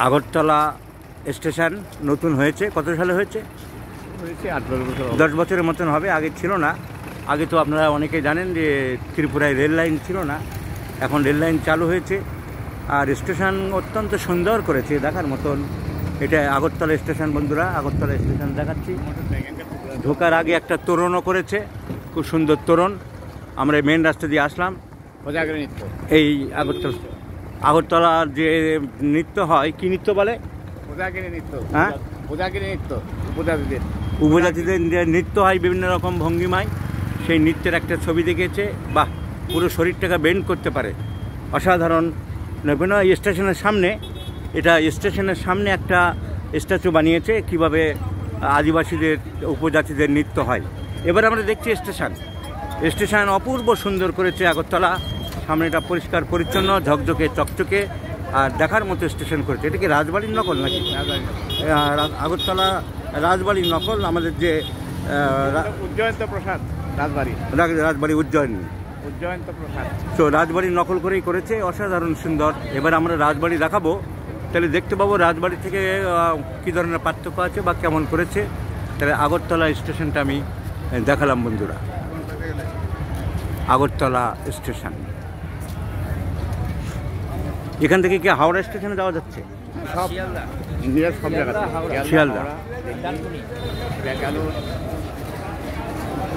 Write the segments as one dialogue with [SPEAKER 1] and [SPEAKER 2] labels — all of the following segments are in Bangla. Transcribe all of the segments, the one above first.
[SPEAKER 1] আগরতলা স্টেশন নতুন হয়েছে, কত সালে হয়েছে? 10 বছরের মতন হবে, আগে ছিল না। আগে তো আপনারা অনেকেই জানেন যে ত্রিপুরায় রেল লাইন ছিল না, এখন রেল লাইন চালু হয়েছে। আর স্টেশন অত্যন্ত সুন্দর করেছে, দেখার মতন। এটা আগরতলা স্টেশন বন্ধুরা, আগরতলা স্টেশন দেখাচ্ছি। ঢোকার আগে একটা তোরণও করেছে, খুব সুন্দর তোরণ। আমরা মেন রাস্তা দিয়ে আসলাম। এই আগরতলার যে নৃত্য হয়, কি নৃত্য বলে? হ্যাঁ, উপজাতিদের নৃত্য হয় বিভিন্ন রকম ভঙ্গিমায়। সেই নৃত্যের একটা ছবি দেখেছে, বাহ, পুরো শরীরটাকে বেন্ড করতে পারে, অসাধারণ। এই স্টেশনের সামনে, এটা স্টেশনের সামনে একটা স্ট্যাচু বানিয়েছে, কিভাবে আদিবাসীদের উপজাতিদের নৃত্য হয়। এবার আমরা দেখছি স্টেশন অপূর্ব সুন্দর করেছে আগরতলা। সামনেটা পরিষ্কার পরিচ্ছন্ন, ঝকঝকে চকচকে, আর দেখার মতো স্টেশন করেছে। এটা কি রাজবাড়ির নকল নাকি? আগরতলা রাজবাড়ির নকল। আমাদের যে রাজবাড়ি উজ্জয়ন তো রাজবাড়ির নকল করেই করেছে, অসাধারণ সুন্দর। এবার আমরা রাজবাড়ি দেখাবো, তাহলে দেখতে পাবো রাজবাড়ি থেকে কী ধরনের পার্থক্য আছে বা কেমন করেছে। তাহলে আগরতলা স্টেশনটা আমি দেখালাম বন্ধুরা। আগরতলা স্টেশন, এখান থেকে কি হাওড়া স্টেশনে যাওয়া যাচ্ছে? শিয়ালদা।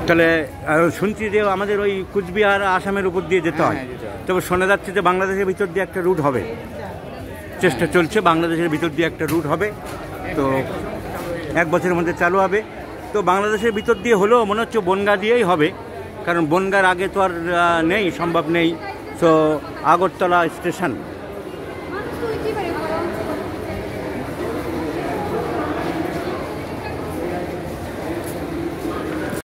[SPEAKER 1] তাহলে শুনছি যে আমাদের ওই কুচবিহার আসামের উপর দিয়ে যেতে হয়, তবে শোনা যাচ্ছে যে বাংলাদেশের ভিতর দিয়ে একটা রুট হবে, চেষ্টা চলছে, বাংলাদেশের ভিতর দিয়ে একটা রুট হবে। তো 1 বছরের মধ্যে চালু হবে। তো বাংলাদেশের ভিতর দিয়ে হলেও মনে হচ্ছে বনগাঁ দিয়েই হবে, কারণ বনগাঁর আগে তো আর নেই, সম্ভব নেই। তো আগরতলা স্টেশন